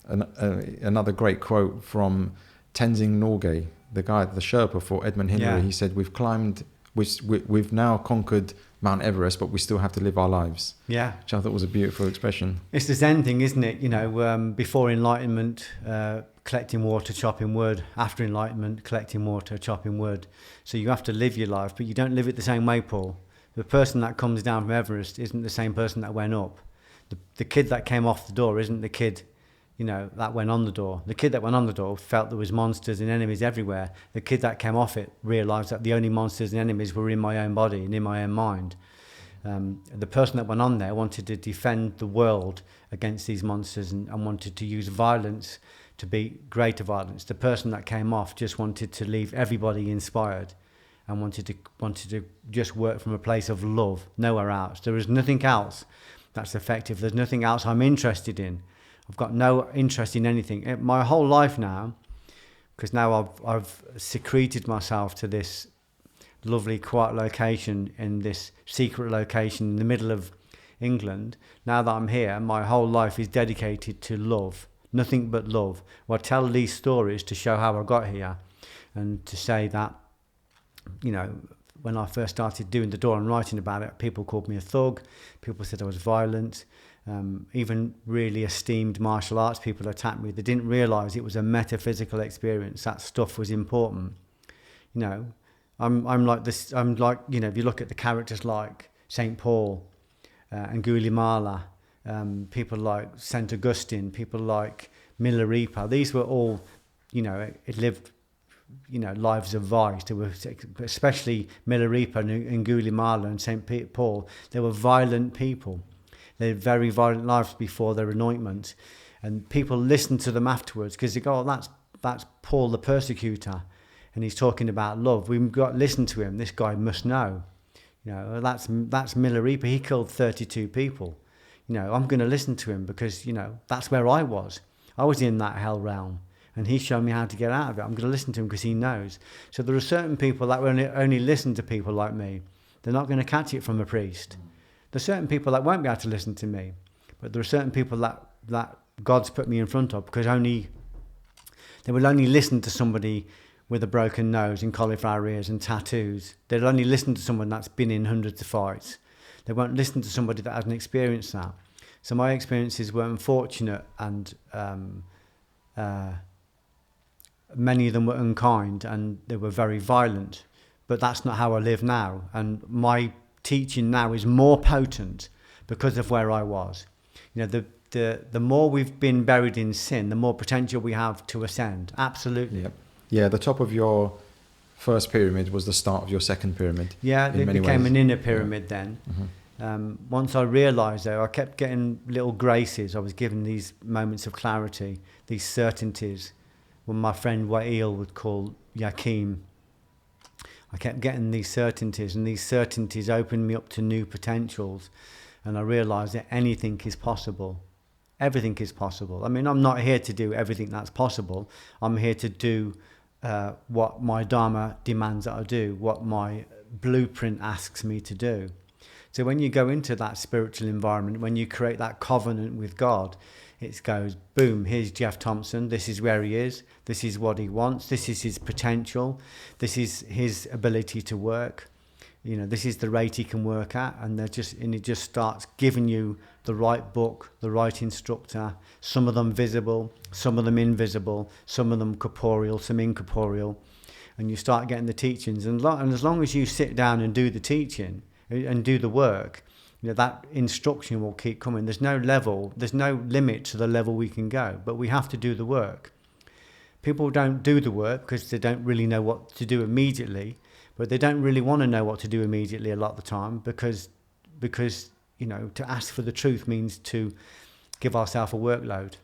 another great quote from Tenzing Norgay, the Sherpa for Edmund Hillary. He said, we've now conquered Mount Everest, but we still have to live our lives. Yeah. Which I thought was a beautiful expression. It's the Zen thing, isn't it? You know, before enlightenment, collecting water, chopping wood. After enlightenment, collecting water, chopping wood. So you have to live your life, but you don't live it the same way, Paul. The person that comes down from Everest isn't the same person that went up. The kid that came off the door isn't the kid, you know, that went on the door. The kid that went on the door felt there was monsters and enemies everywhere. The kid that came off it realised that the only monsters and enemies were in my own body and in my own mind. The person that went on there wanted to defend the world against these monsters and wanted to use violence to beat greater violence. The person that came off just wanted to leave everybody inspired and wanted to just work from a place of love, nowhere else. There is nothing else that's effective. There's nothing else I'm interested in. I've got no interest in anything. My whole life now, because now I've secreted myself to this lovely quiet location in this secret location in the middle of England. Now that I'm here, my whole life is dedicated to love, nothing but love. Well, I tell these stories to show how I got here and to say that, you know, when I first started doing the door and writing about it, people called me a thug, people said I was violent. Even really esteemed martial arts people attacked me. They didn't realise it was a metaphysical experience. That stuff was important. You know, I'm like this. I'm like, you know, if you look at the characters like Saint Paul, Angulimala, people like Saint Augustine, people like Milarepa. These were all, you know, it lived, you know, lives of vice. They were, especially Milarepa and Angulimala and Saint Paul. They were violent people. They had very violent lives before their anointment, and people listened to them afterwards because they go, "Oh, that's Paul the persecutor, and he's talking about love. We've got to listen to him. This guy must know." You know, that's Milarepa. He killed 32 people. You know, I'm going to listen to him because, you know, that's where I was. I was in that hell realm, and he showed me how to get out of it. I'm going to listen to him because he knows. So there are certain people that will only listen to people like me. They're not going to catch it from a priest. There's certain people that won't be able to listen to me, but there are certain people that God's put me in front of because they will only listen to somebody with a broken nose and cauliflower ears and tattoos. They'll only listen to someone that's been in hundreds of fights. They won't listen to somebody that hasn't experienced that. So my experiences were unfortunate, and many of them were unkind, and they were very violent. But that's not how I live now, and my teaching now is more potent because of where I was. You know, the more we've been buried in sin, the more potential we have to ascend. Absolutely. Yep. Yeah, the top of your first pyramid was the start of your second pyramid. Yeah, it became an inner pyramid then. Mm-hmm. Once I realised, though, I kept getting little graces. I was given these moments of clarity, these certainties, what my friend Wa'il would call Yakim. I kept getting these certainties, and these certainties opened me up to new potentials, and I realised that anything is possible. Everything is possible. I mean, I'm not here to do everything that's possible. I'm here to do what my Dharma demands that I do, what my blueprint asks me to do. So when you go into that spiritual environment, when you create that covenant with God, it goes, boom, here's Geoff Thompson, this is where he is, this is what he wants, this is his potential, this is his ability to work, you know, this is the rate he can work at, and it just starts giving you the right book, the right instructor, some of them visible, some of them invisible, some of them corporeal, some incorporeal, and you start getting the teachings, and as long as you sit down and do the teaching and do the work, you know, that instruction will keep coming. There's no limit to the level we can go, but we have to do the work. People don't do the work because they don't really know what to do immediately, but they don't really want to know what to do immediately a lot of the time because you know, to ask for the truth means to give ourselves a workload.